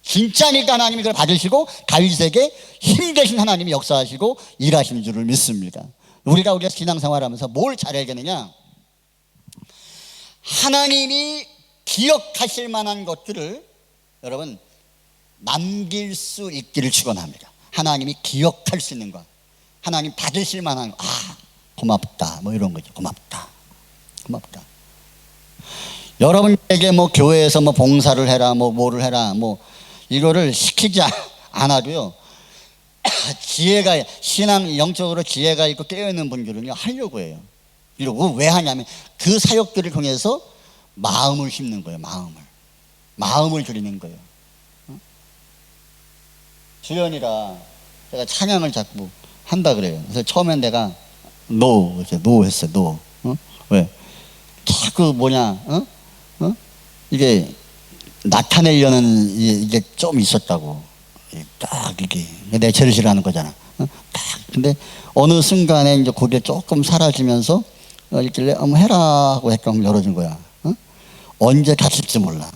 진짜니까 하나님이 그걸 받으시고 다윗에게 힘 대신 하나님이 역사하시고 일하시는 줄을 믿습니다. 우리가 신앙생활하면서 뭘 잘해야겠느냐? 하나님이 기억하실 만한 것들을 여러분 남길 수 있기를 축원합니다. 하나님이 기억할 수 있는 것, 하나님 받으실 만한 것, 고맙다, 뭐 이런 거죠. 고맙다. 여러분에게 뭐 교회에서 뭐 봉사를 해라, 뭐 뭐를 해라, 뭐 이거를 시키지 않아도요, 지혜가, 신앙 영적으로 지혜가 있고 깨어있는 분들은요 하려고 해요. 이러고 왜 하냐면 그 사역들을 통해서 마음을 심는 거예요. 마음을 드리는 거예요. 주연이라 제가 찬양을 자꾸 한다 그래요. 그래서 처음엔 내가 노 했어요. 노. 왜? 자꾸 이게 나타내려는 이게 좀 있었다고. 딱 이게 내 죄를 싫어하는 거잖아. 딱. 근데 어느 순간에 이제 그게 조금 사라지면서 있길래 해라 하고 했더니 열어준 거야. 언제 다칠지 몰라.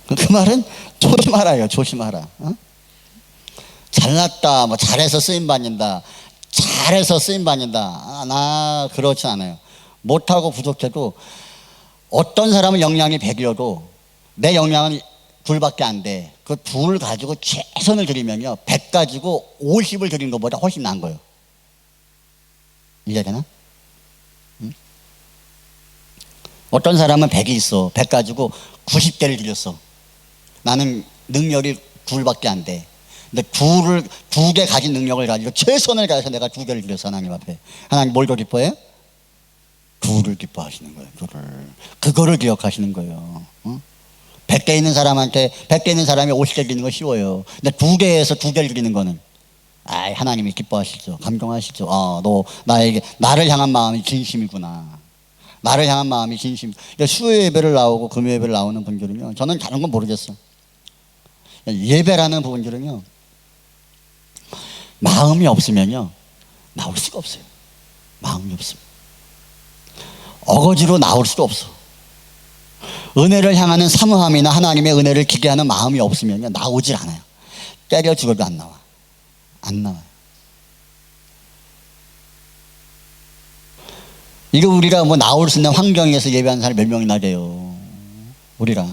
그 말은 조심하라요. 조심하라. 잘났다, 뭐 잘해서 쓰임 받는다, 나 그렇지 않아요. 못하고 부족해도 어떤 사람은 역량이 100이어도 내 역량은 2밖에 안 돼. 그 2 가지고 최선을 들이면요 100 가지고 50을 들인 것보다 훨씬 나은 거예요. 이해되나? 응? 어떤 사람은 100이 있어. 100 가지고 90개를 들였어. 나는 능력이 2밖에 안 돼. 근데 2개 가진 능력을 가지고 최선을 다해서 내가 2개를 드렸어. 하나님 앞에. 하나님 뭘 더 기뻐해? 2를 기뻐하시는 거예요. 2를. 그거를 기억하시는 거예요. 100개 있는 사람한테 100개 있는 사람이 50개 드리는 거 쉬워요. 근데 2개에서 2개를 드리는 거는 하나님이 기뻐하시죠. 감동하시죠. 너 나를 향한 마음이 진심이구나. 나를 향한 마음이 진심. 그러니까 수요 예배를 나오고 금요 예배를 나오는 분들은요, 저는 다른 건 모르겠어. 예배라는 부분들은요, 마음이 없으면요 나올 수가 없어요. 마음이 없으면 어거지로 나올 수도 없어. 은혜를 향하는 사모함이나 하나님의 은혜를 기대하는 마음이 없으면요 나오질 않아요. 때려 죽어도 안 나와요. 이거 우리가 뭐 나올 수 있는 환경에서 예배하는 사람이 몇 명이나 돼요, 우리가.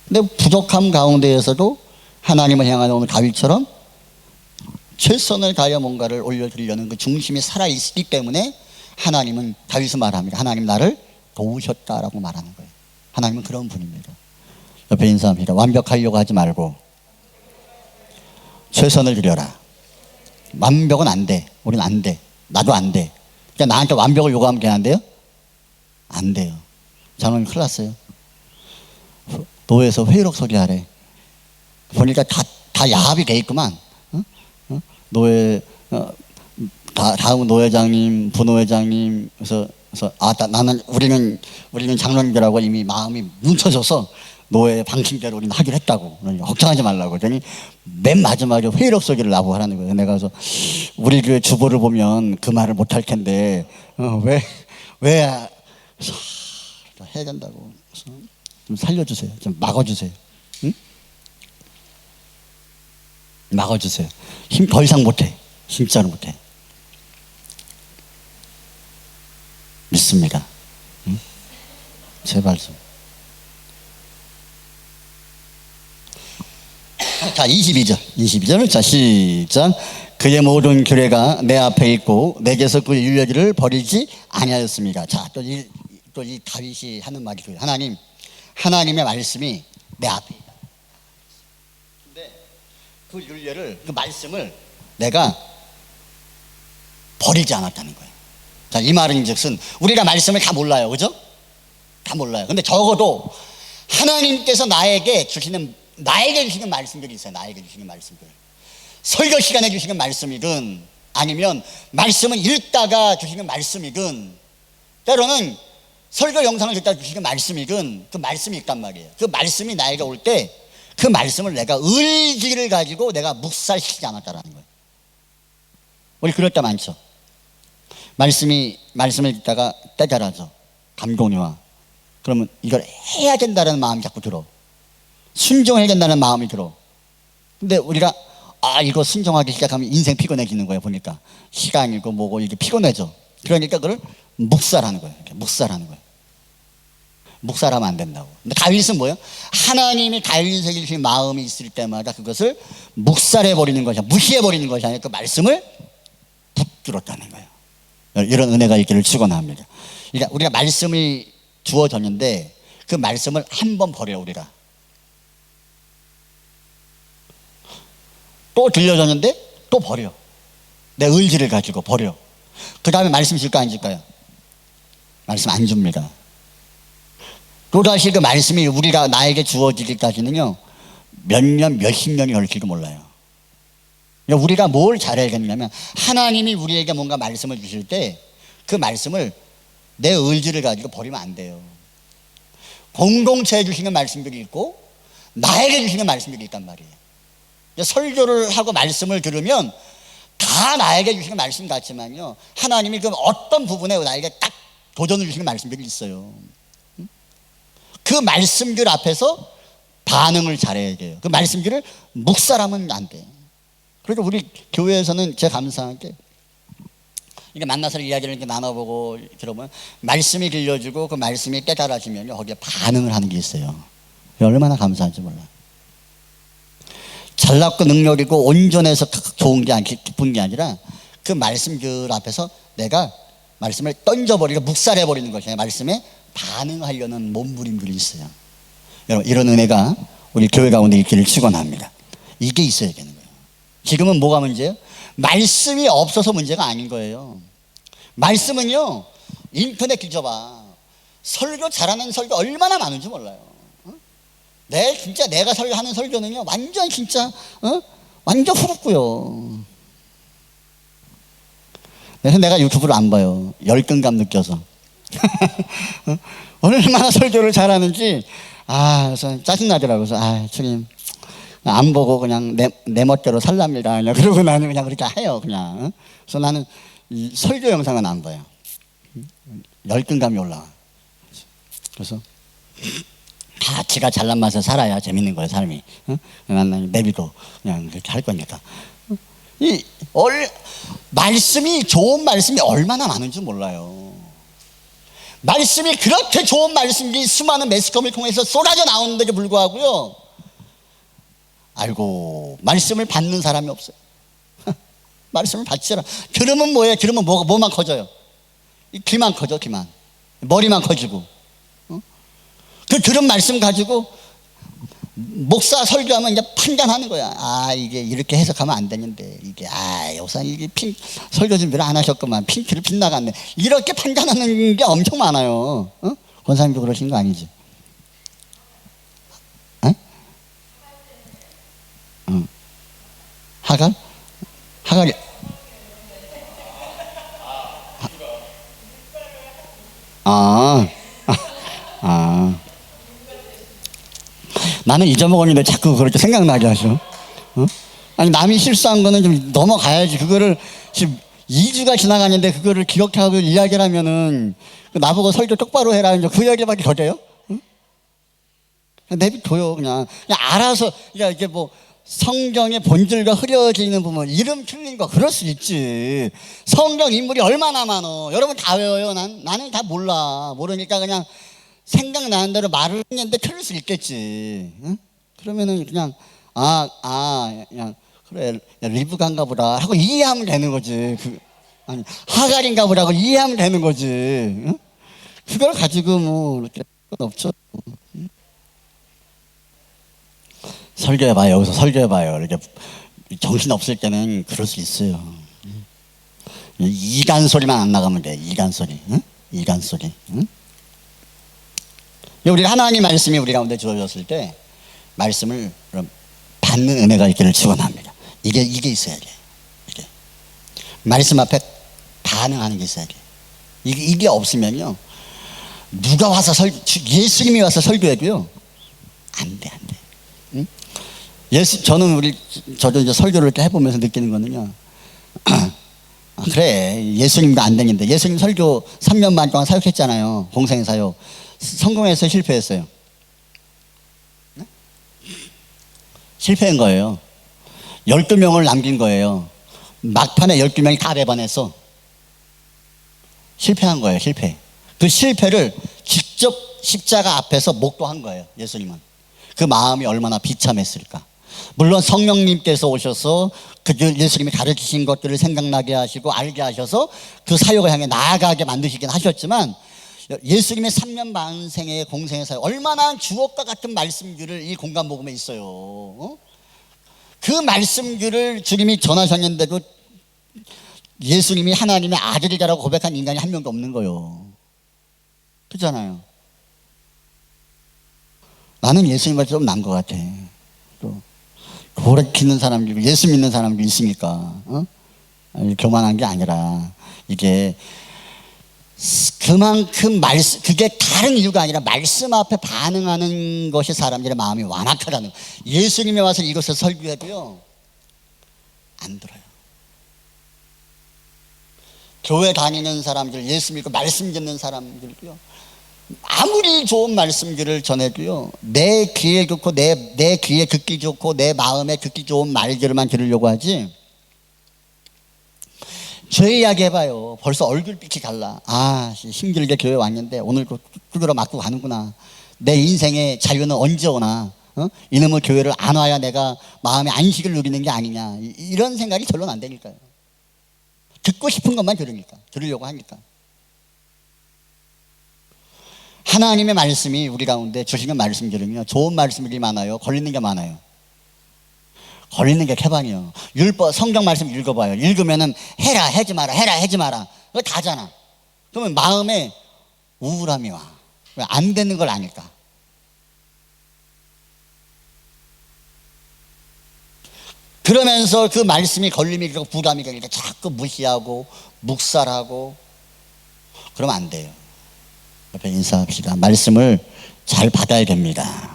근데 부족함 가운데에서도 하나님을 향하는 오늘 다윗처럼 최선을 다하여 뭔가를 올려드리려는 그 중심이 살아있기 때문에 하나님은, 다윗은 말합니다. 하나님 나를 도우셨다라고 말하는 거예요. 하나님은 그런 분입니다. 옆에 인사합니다. 완벽하려고 하지 말고 최선을 드려라. 완벽은 안 돼. 우리는 안 돼. 나도 안 돼. 그러니까 나한테 완벽을 요구하면 되는데요? 안 돼요. 장로님 큰일 났어요. 노회에서 회의록 소개하래. 보니까 다 야합이 돼 있구만. 노회, 다음 노회장님, 부노회장님, 그래서 나는 우리는 장로님들하고 이미 마음이 뭉쳐져서 노회 방침대로 우리는 하기로 했다고. 걱정하지 말라고. 그러더니 맨 마지막에 회의록 소개를 나보고 하라는 거예요. 내가 그래서 우리 교회 주보를 보면 그 말을 못할 텐데 왜 해야 된다고. 그래서 좀 살려주세요. 좀 막아주세요. 응? 막아주세요. 힘 더 이상 못해. 진짜로 못해. 믿습니다. 응? 제발 좀. 자, 22절을 자 시작. 그의 모든 규례가 내 앞에 있고 내게서 그 윤례를 버리지 아니하였습니다. 자, 또 이 다윗이 하는 말이 그래요. 하나님의 말씀이 내 앞에 있다. 근데 그 윤례를, 그 말씀을 내가 버리지 않았다는 거예요. 자, 이 말은즉슨 우리가 말씀을 다 몰라요, 그죠? 다 몰라요. 근데 적어도 하나님께서 나에게 주시는 말씀들이 있어요. 나에게 주시는 말씀들. 설교 시간에 주시는 말씀이든 아니면 말씀을 읽다가 주시는 말씀이든 때로는 설교 영상을 듣다가 주시는 말씀이든 그 말씀이 있단 말이에요. 그 말씀이 나에게 올 때 그 말씀을 내가 의지를 가지고 내가 묵살시키지 않았다라는 거예요. 우리 그럴 때 많죠. 말씀을 듣다가 깨달아져. 감동이 와. 그러면 이걸 해야 된다는 마음이 자꾸 들어. 순종해야 된다는 마음이 들어. 근데 우리가 이거 순종하기 시작하면 인생 피곤해지는 거예요. 보니까 시간이고 뭐고 이게 피곤해져. 그러니까 그걸 묵살하는 거예요. 묵살하는 거예요. 묵살하면 안 된다고. 근데 다윗은 뭐예요? 하나님이 다윗에게 주신 마음이 있을 때마다 그것을 묵살해버리는 것이 아니라 무시해버리는 것이 아니라 그 말씀을 붙들었다는 거예요. 이런 은혜가 있기를 축원합니다. 그러니까 우리가 말씀이 주어졌는데 그 말씀을 한 번 버려요. 우리가 또 들려졌는데 또 버려. 내 의지를 가지고 버려. 그 다음에 말씀 줄까 안 줄까요? 말씀 안 줍니다. 또다시 그 말씀이 우리가 나에게 주어지기까지는요 몇 년, 몇십 년이 걸릴지도 몰라요. 그러니까 우리가 뭘 잘해야겠냐면 하나님이 우리에게 뭔가 말씀을 주실 때 그 말씀을 내 의지를 가지고 버리면 안 돼요. 공동체에 주시는 말씀들이 있고 나에게 주시는 말씀들이 있단 말이에요. 설교를 하고 말씀을 들으면 다 나에게 주시는 말씀 같지만요 하나님이 그 어떤 부분에 나에게 딱 도전을 주시는 말씀들이 있어요. 그 말씀들 앞에서 반응을 잘해야 돼요. 그 말씀들을 묵살하면 안 돼요. 그래서 우리 교회에서는 제가 감사한 게 이렇게 만나서 이야기를 이렇게 나눠보고 들어보면 말씀이 들려주고 그 말씀이 깨달아지면 거기에 반응을 하는 게 있어요. 얼마나 감사한지 몰라요. 잘났고 능력이고 온전해서 좋은 게 기쁜 게 아니라 그 말씀들 앞에서 내가 말씀을 던져버리고 묵살해버리는 것이 말씀에 반응하려는 몸부림들이 있어요. 여러분 이런 은혜가 우리 교회 가운데 있기를 축원합니다. 이게 있어야 되는 거예요. 지금은 뭐가 문제예요? 말씀이 없어서 문제가 아닌 거예요. 말씀은요 인터넷 뒤져봐. 설교 잘하는 설교 얼마나 많은지 몰라요. 진짜 내가 설교하는 설교는요 완전 진짜 완전 후럽고요. 그래서 내가 유튜브를 안 봐요. 열등감 느껴서. 얼마나 설교를 잘하는지 그래서 짜증나더라고요. 그래서 주님 안 보고 그냥 내 멋대로 살랍니다. 그냥 그러고 나는 그냥 그렇게 해요. 그냥. 그래서 나는 이 설교 영상은 안 봐요. 열등감이 올라와. 그래서 지가 잘난 맛에 살아야 재밌는 거예요, 삶이. 나는 내비도 그냥 그렇게 할 거니까. 말씀이 좋은 말씀이 얼마나 많은지 몰라요. 말씀이 그렇게 좋은 말씀이 수많은 매스컴을 통해서 쏟아져 나오는데도 불구하고요. 말씀을 받는 사람이 없어요. 말씀을 받지 않아. 들으면 뭐예요? 들으면 뭐만 커져요? 귀만 커져, 귀만. 머리만 커지고. 그 들은 말씀 가지고 목사 설교하면 이제 판단하는 거야. 이게 이렇게 해석하면 안 되는데 이게 목사님 이게 설교 준비를 안 하셨구만. 핑크를 빗나갔네. 이렇게 판단하는 게 엄청 많아요. 권사님도 그러신 거 아니지? 하갈이 나는 잊어먹었는데 자꾸 그렇게 생각나게 하셔. 남이 실수한 거는 좀 넘어가야지. 그거를 지금 2주가 지나가는데 그거를 기억하고 이야기를 하면은 나보고 설교 똑바로 해라. 이제 그 이야기밖에 더 돼요? 내비둬요. 그냥 알아서. 그러니까 이게 뭐 성경의 본질과 흐려지는 부분, 이름 틀린 거 그럴 수 있지. 성경 인물이 얼마나 많어. 여러분 다 외워요. 나는 다 몰라. 모르니까 그냥 생각나는 대로 말을 했는데 틀릴 수 있겠지. 응? 그러면은 그냥 그냥 그래 리브가인가 보다 하고 이해하면 되는 거지. 아니 하갈인가 보라고 이해하면 되는 거지. 응? 그걸 가지고 뭐 이렇게 건 없죠. 응? 설교해봐요. 여기서 설교해봐요. 이렇게 정신 없을 때는 그럴 수 있어요. 응? 이간 소리만 안 나가면 돼. 이간 소리. 응? 이간 소리. 응? 우리 하나님 말씀이 우리 가운데 주어졌을 때 말씀을 받는 은혜가 있기를 축원합니다. 이게 있어야 돼. 이게 말씀 앞에 반응하는 게 있어야 돼. 이게 없으면요, 누가 와서 예수님이 와서 설교해도요 안 돼. 응? 저도 이제 설교를 이렇게 해보면서 느끼는 거는요. 그래, 예수님도 안 되는데 예수님 설교 3년 반 동안 사역했잖아요. 공생의 사역. 성공해서 실패했어요. 네? 실패한 거예요. 12명을 남긴 거예요. 막판에 12명이 다 배반했어. 실패한 거예요. 실패. 그 실패를 직접 십자가 앞에서 목도한 거예요. 예수님은. 그 마음이 얼마나 비참했을까. 물론 성령님께서 오셔서 그 예수님이 가르치신 것들을 생각나게 하시고 알게 하셔서 그 사역을 향해 나아가게 만드시긴 하셨지만, 예수님의 3년 반생의 공생의 사역, 얼마나 주옥과 같은 말씀들을 이 공간 복음에 있어요. 그 말씀들을 주님이 전하셨는데도 예수님이 하나님의 아들이라고 고백한 인간이 한 명도 없는 거예요. 그렇잖아요. 나는 예수님보다 좀 나은 것 같아. 또 고래키는 사람들도 예수 믿는 사람도 있으니까. 교만한 게 아니라 이게 그만큼 그게 다른 이유가 아니라 말씀 앞에 반응하는 것이 사람들의 마음이 완악하다는 거예요. 예수님이 와서 이것을 설교해도요 안 들어요. 교회 다니는 사람들, 예수 믿고 말씀 듣는 사람들도요, 아무리 좋은 말씀들을 전해도요, 내 귀에 좋고 내 귀에 듣기 좋고 내 마음에 듣기 좋은 말들만 들으려고 하지, 죄 이야기 해봐요. 벌써 얼굴빛이 달라. 힘들게 교회 왔는데 오늘 두드러 맞고 가는구나. 내 인생의 자유는 언제 오나. 이놈의 교회를 안 와야 내가 마음의 안식을 누리는 게 아니냐. 이런 생각이 결론 안 되니까요. 듣고 싶은 것만 들으려고 하니까. 하나님의 말씀이 우리 가운데 주시는 말씀들은요, 좋은 말씀들이 많아요. 걸리는 게 많아요. 걸리는 게 개방이요. 율법, 성경 말씀 읽어봐요. 읽으면은 해라, 하지 마라, 해라, 하지 마라. 그거 다잖아. 그러면 마음에 우울함이 와. 왜 안 되는 걸 아니까. 그러면서 그 말씀이 걸림이 되고 부담이 되니까 자꾸 무시하고 묵살하고 그러면 안 돼요. 옆에 인사합시다. 말씀을 잘 받아야 됩니다.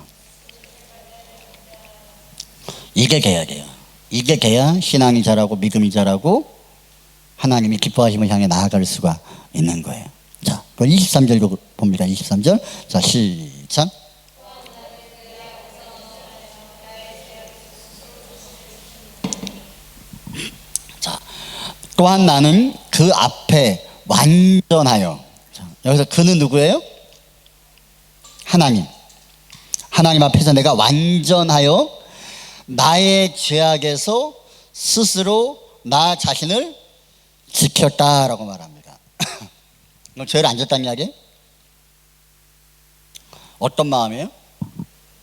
이게 돼야 돼요. 이게 돼야 신앙이 자라고 믿음이 자라고 하나님이 기뻐하심을 향해 나아갈 수가 있는 거예요. 자, 23절 봅니다. 23절. 자, 시작. 자, 또한 나는 그 앞에 완전하여. 자, 여기서 그는 누구예요? 하나님. 하나님 앞에서 내가 완전하여 나의 죄악에서 스스로 나 자신을 지켰다라고 말합니다. 그럼 죄를 안 졌다는 이야기? 어떤 마음이에요?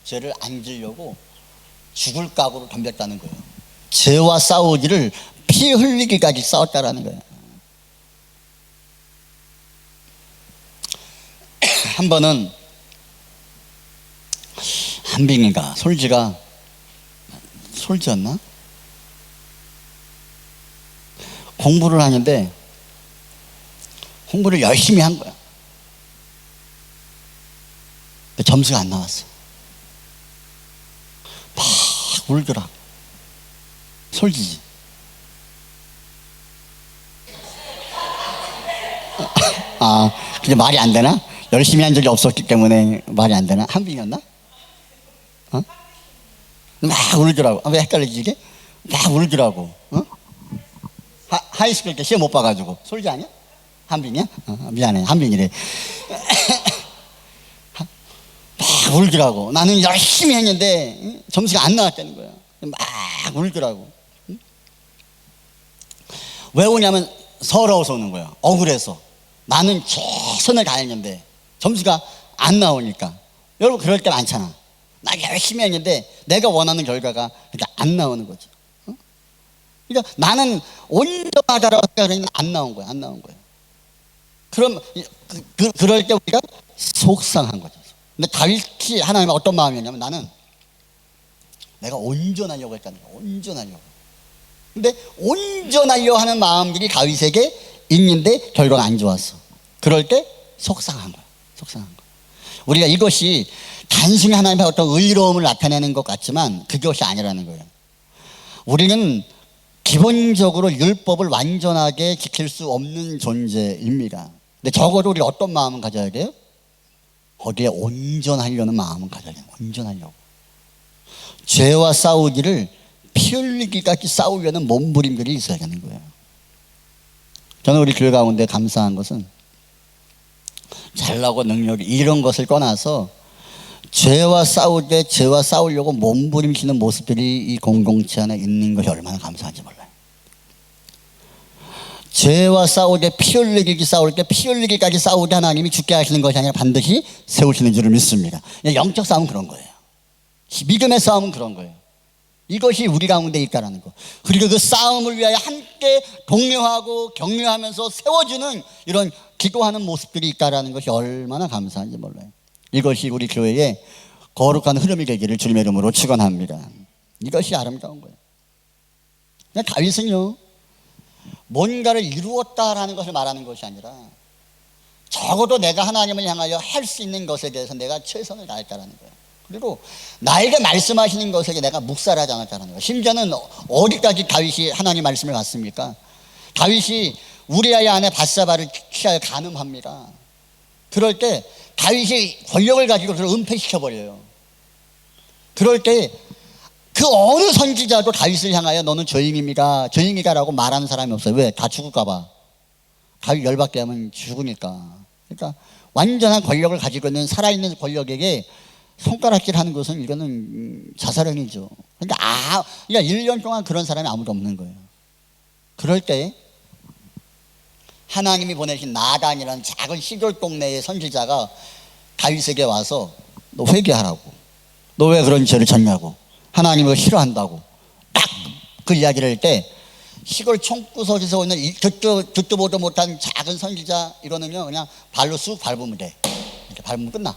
죄를 안 지려고 죽을 각오로 덤볐다는 거예요. 죄와 싸우기를 피 흘리기까지 싸웠다라는 거예요. 한 번은 한빙이가 솔지였나? 공부를 하는데 공부를 열심히 한 거야. 근데 점수가 안 나왔어. 막 울더라. 솔지지. 그게 말이 안 되나? 열심히 한 적이 없었기 때문에 말이 안 되나? 한빙이었나? 어? 막 울더라고. 왜 헷갈리지 이게? 막 울더라고. 어? 하이스쿨 때 시험 못 봐가지고. 솔지 아니야? 한빈이야? 미안해, 한빈이래. 막 울더라고. 나는 열심히 했는데 점수가 안 나왔다는 거야. 막 울더라고. 왜 우냐면 서러워서 우는 거야. 억울해서. 나는 최선을 다했는데 점수가 안 나오니까. 여러분 그럴 때 많잖아. 나 열심히 했는데 내가 원하는 결과가 안 나오는 거지. 그러니까 나는 온전하다라고 생각했는데 안 나온 거야. 안 나온 거야. 그럼 그럴 때 우리가 속상한 거죠. 근데 다윗이 하나님의 어떤 마음이었냐면 나는 내가 온전하려고 했다는 거야. 온전하려고. 근데 온전하려고 하는 마음들이 다윗에게 있는데 결과가 안 좋았어. 그럴 때 속상한 거야. 속상한 거야. 우리가 이것이 단순히 하나님의 어떤 의로움을 나타내는 것 같지만 그것이 아니라는 거예요. 우리는 기본적으로 율법을 완전하게 지킬 수 없는 존재입니다. 근데 적어도 우리 어떤 마음은 가져야 돼요? 거기에 온전하려는 마음은 가져야 돼요. 온전하려고. 죄와 싸우기를 피 흘리기까지 싸우려는 몸부림들이 있어야 되는 거예요. 저는 우리 교회 가운데 감사한 것은 잘나고 능력이 이런 것을 떠나서 죄와 싸울 때 죄와 싸우려고 몸부림치는 모습들이 이 공동체 안에 있는 것이 얼마나 감사한지 몰라요. 죄와 싸울 때 피 흘리기 싸울 때 피 흘리기까지 싸우게 하나님이 죽게 하시는 것이 아니라 반드시 세우시는 줄을 믿습니다. 영적 싸움은 그런 거예요. 믿음의 싸움은 그런 거예요. 이것이 우리 가운데 있다라는 거. 그리고 그 싸움을 위하여 함께 독려하고 격려하면서 세워주는 이런 기도하는 모습들이 있다라는 것이 얼마나 감사한지 몰라요. 이것이 우리 교회의 거룩한 흐름이 되기를 주님의 이름으로 축원합니다. 이것이 아름다운 거예요. 다윗은요 뭔가를 이루었다라는 것을 말하는 것이 아니라 적어도 내가 하나님을 향하여 할 수 있는 것에 대해서 내가 최선을 다했다라는 거예요. 그리고 나에게 말씀하시는 것에 내가 묵살하지 않았다는 거예요. 심지어는 어디까지 다윗이 하나님 말씀을 받습니까? 다윗이 우리아의 아내 밧사바를 취하여 간음합니다. 그럴 때 다윗이 권력을 가지고 그를 은폐시켜버려요. 그럴 때 그 어느 선지자도 다윗을 향하여 너는 죄인입니다, 죄인이다라고 말하는 사람이 없어요. 왜? 다 죽을까봐. 다윗 열받게 하면 죽으니까. 그러니까 완전한 권력을 가지고 있는 살아있는 권력에게 손가락질 하는 것은 이거는 자살행위죠. 그러니까 1년 동안 그런 사람이 아무도 없는 거예요. 그럴 때 하나님이 보내신 나단이라는 작은 시골 동네의 선지자가 다윗에게 와서 너 회개하라고. 너 왜 그런 죄를 졌냐고. 하나님을 싫어한다고. 딱 그 이야기를 할 때 시골 총구석에서 있는 듣도 보도 못한 작은 선지자 이거는요 그냥 발로 쑥 밟으면 돼. 이렇게 밟으면 끝나.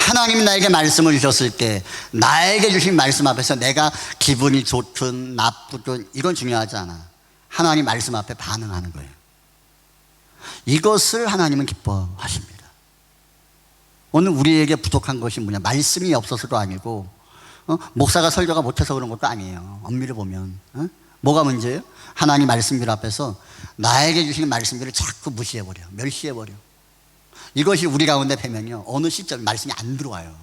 하나님이 나에게 말씀을 주셨을 때 나에게 주신 말씀 앞에서 내가 기분이 좋든 나쁘든 이건 중요하지 않아. 하나님 말씀 앞에 반응하는 거예요. 이것을 하나님은 기뻐하십니다. 오늘 우리에게 부족한 것이 뭐냐? 말씀이 없어서도 아니고 목사가 설교가 못해서 그런 것도 아니에요. 엄밀히 보면 뭐가 문제예요? 하나님 말씀들 앞에서 나에게 주시는 말씀들을 자꾸 무시해버려. 멸시해버려. 이것이 우리 가운데 되면요 어느 시점에 말씀이 안 들어와요.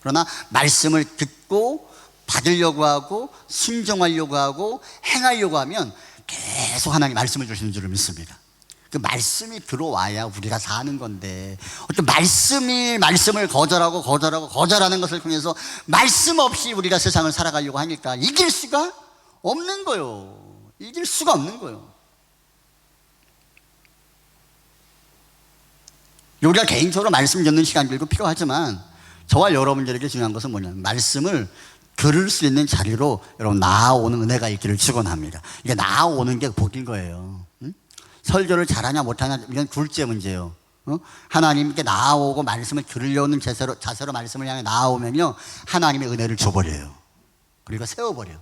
그러나 말씀을 듣고 받으려고 하고 순종하려고 하고 행하려고 하면 계속 하나님 말씀을 주시는 줄을 믿습니다. 그 말씀이 들어와야 우리가 사는 건데 어떤 말씀을 거절하는 것을 통해서 말씀 없이 우리가 세상을 살아가려고 하니까 이길 수가 없는 거예요. 이길 수가 없는 거예요. 우리가 개인적으로 말씀 듣는 시간들도 필요하지만 저와 여러분들에게 중요한 것은 뭐냐면 말씀을 들을 수 있는 자리로 여러분 나아오는 은혜가 있기를 축원합니다. 이게 나아오는 게 복인 거예요. 설교를 잘하냐 못하냐 이건 둘째 문제예요. 하나님께 나아오고 말씀을 들으려는 자세로 말씀을 향해 나아오면요 하나님의 은혜를 줘버려요. 그리고 세워버려.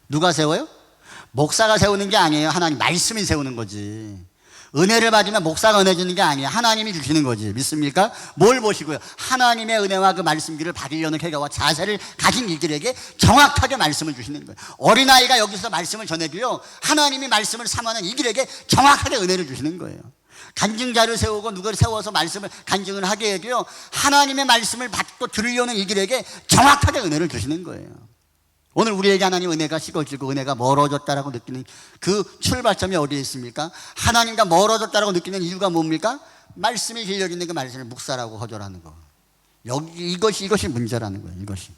누가 세워요? 목사가 세우는 게 아니에요. 하나님 말씀이 세우는 거지. 은혜를 받으면 목사가 은혜 주는 게 아니에요. 하나님이 주시는 거지. 믿습니까? 뭘 보시고요? 하나님의 은혜와 그 말씀기를 받으려는 쾌가와 자세를 가진 이들에게 정확하게 말씀을 주시는 거예요. 어린아이가 여기서 말씀을 전해도요 하나님이 말씀을 삼하는 이들에게 정확하게 은혜를 주시는 거예요. 간증자를 세우고 누구를 세워서 말씀을 간증을 하게 해도요, 하나님의 말씀을 받고 들으려는 이들에게 정확하게 은혜를 주시는 거예요. 오늘 우리에게 하나님 은혜가 식어지고 은혜가 멀어졌다라고 느끼는 그 출발점이 어디에 있습니까? 하나님과 멀어졌다라고 느끼는 이유가 뭡니까? 말씀이 길려지는 그 말씀을 묵살하고 거절하는 거. 이것이 문제라는 거예요. 이것이.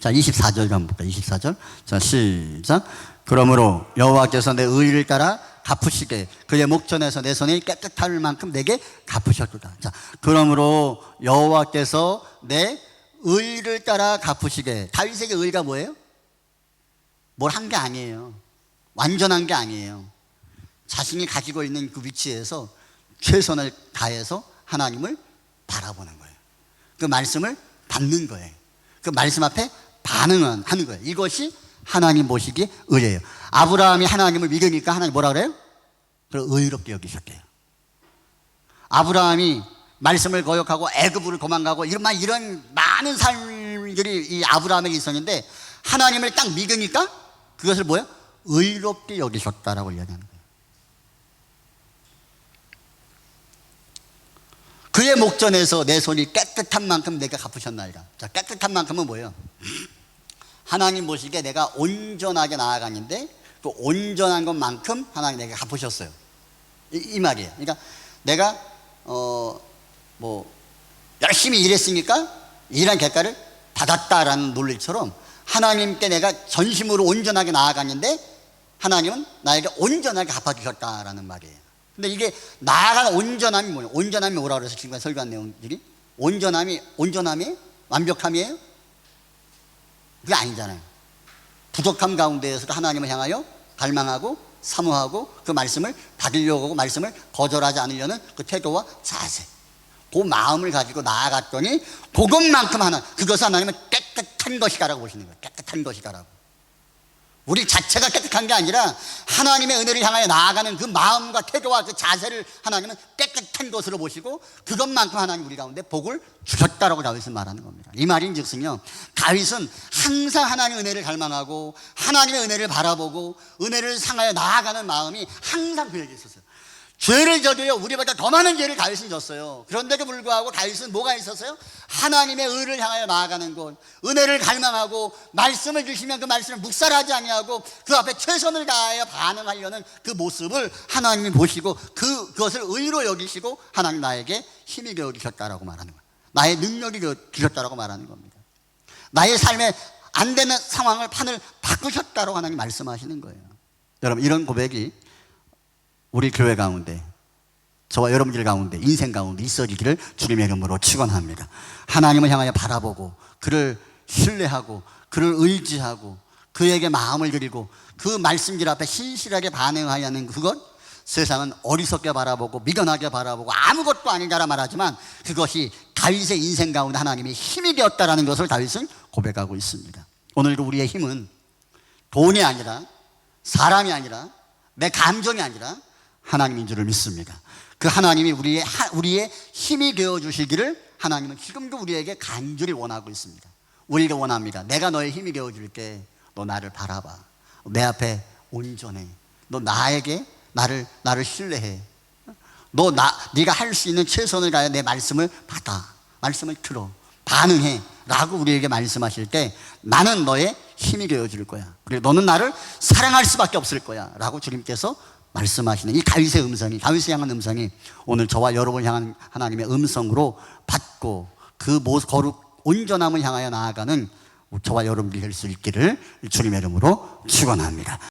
자, 24절 한번 볼까요? 24절. 자, 시작. 그러므로 여호와께서 내 의를 따라 갚으시게 그의 목전에서 내 손이 깨끗할 만큼 내게 갚으셨도다. 자, 그러므로 여호와께서 내 의를 따라 갚으시게. 다윗에게 의가 뭐예요? 뭘 한 게 아니에요. 완전한 게 아니에요. 자신이 가지고 있는 그 위치에서 최선을 다해서 하나님을 바라보는 거예요. 그 말씀을 받는 거예요. 그 말씀 앞에 반응하는 거예요. 이것이 하나님 보시기에 의예요. 아브라함이 하나님을 믿으니까 하나님 뭐라 그래요? 그걸 의롭게 여기셨대요. 아브라함이 말씀을 거역하고 애굽으로 도망가고 이런 많은 삶들이 이 아브라함에게 있었는데 하나님을 딱 믿으니까 그것을 뭐예요? 의롭게 여기셨다라고 이야기하는 거예요. 그의 목전에서 내 손이 깨끗한 만큼 내가 갚으셨나이다. 자, 깨끗한 만큼은 뭐예요? 하나님 보시기에 내가 온전하게 나아갔는데 그 온전한 것만큼 하나님 내게 갚으셨어요. 이 말이에요. 그러니까 내가 열심히 일했으니까 일한 결과를 받았다라는 논리처럼 하나님께 내가 전심으로 온전하게 나아갔는데 하나님은 나에게 온전하게 갚아주셨다라는 말이에요. 근데 이게 나아간 온전함이 뭐예요? 온전함이 뭐라고 그래서 지금까지 설교한 내용들이 온전함이 완벽함이에요? 그게 아니잖아요. 부족함 가운데에서도 하나님을 향하여 갈망하고 사모하고 그 말씀을 받으려고 하고 말씀을 거절하지 않으려는 그 태도와 자세, 그 마음을 가지고 나아갔더니 그것만큼 그것을 하나님은 깨끗한 것이다라고 보시는 거예요. 깨끗한 것이다라고. 우리 자체가 깨끗한 게 아니라 하나님의 은혜를 향하여 나아가는 그 마음과 태도와 그 자세를 하나님은 깨끗한 것으로 보시고 그것만큼 하나님 우리 가운데 복을 주셨다라고 다윗은 말하는 겁니다. 이 말인즉슨요, 다윗은 항상 하나님의 은혜를 갈망하고 하나님의 은혜를 바라보고 은혜를 향하여 나아가는 마음이 항상 그에게 있었어요. 죄를 져도요, 우리보다 더 많은 죄를 다윗은 졌어요. 그런데도 불구하고 다윗은 뭐가 있었어요? 하나님의 의를 향하여 나아가는 것, 은혜를 갈망하고 말씀을 주시면 그 말씀을 묵살하지 아니하고 그 앞에 최선을 다하여 반응하려는 그 모습을 하나님이 보시고 그것을 의로 여기시고 하나님 나에게 힘이 되어 주셨다라고 말하는 거예요. 나의 능력이 되어 주셨다라고 말하는 겁니다. 나의 삶에 안 되는 상황을 판을 바꾸셨다라고 하나님 말씀하시는 거예요. 여러분, 이런 고백이 우리 교회 가운데, 저와 여러분들 가운데, 인생 가운데 있어지기를 주님의 이름으로 축원합니다. 하나님을 향하여 바라보고 그를 신뢰하고 그를 의지하고 그에게 마음을 드리고 그 말씀길 앞에 신실하게 반응하여 하는 그것, 세상은 어리석게 바라보고 미련하게 바라보고 아무것도 아니다라 말하지만 그것이 다윗의 인생 가운데 하나님의 힘이 되었다라는 것을 다윗은 고백하고 있습니다. 오늘도 우리의 힘은 돈이 아니라 사람이 아니라 내 감정이 아니라 하나님인 줄을 믿습니다. 그 하나님이 우리의 힘이 되어 주시기를 하나님은 지금도 우리에게 간절히 원하고 있습니다. 우리가 원합니다. 내가 너의 힘이 되어 줄게. 너 나를 바라봐. 내 앞에 온전해. 너 나에게 나를 신뢰해. 네가 할 수 있는 최선을 다해 내 말씀을 받아. 말씀을 들어. 반응해. 라고 우리에게 말씀하실 때 나는 너의 힘이 되어 줄 거야. 그리고 너는 나를 사랑할 수밖에 없을 거야. 라고 주님께서 말씀하시는 이 다윗의 음성이, 다윗을 향한 음성이 오늘 저와 여러분을 향한 하나님의 음성으로 받고 그 거룩 온전함을 향하여 나아가는 저와 여러분들이 될 수 있기를 주님의 이름으로 축원합니다.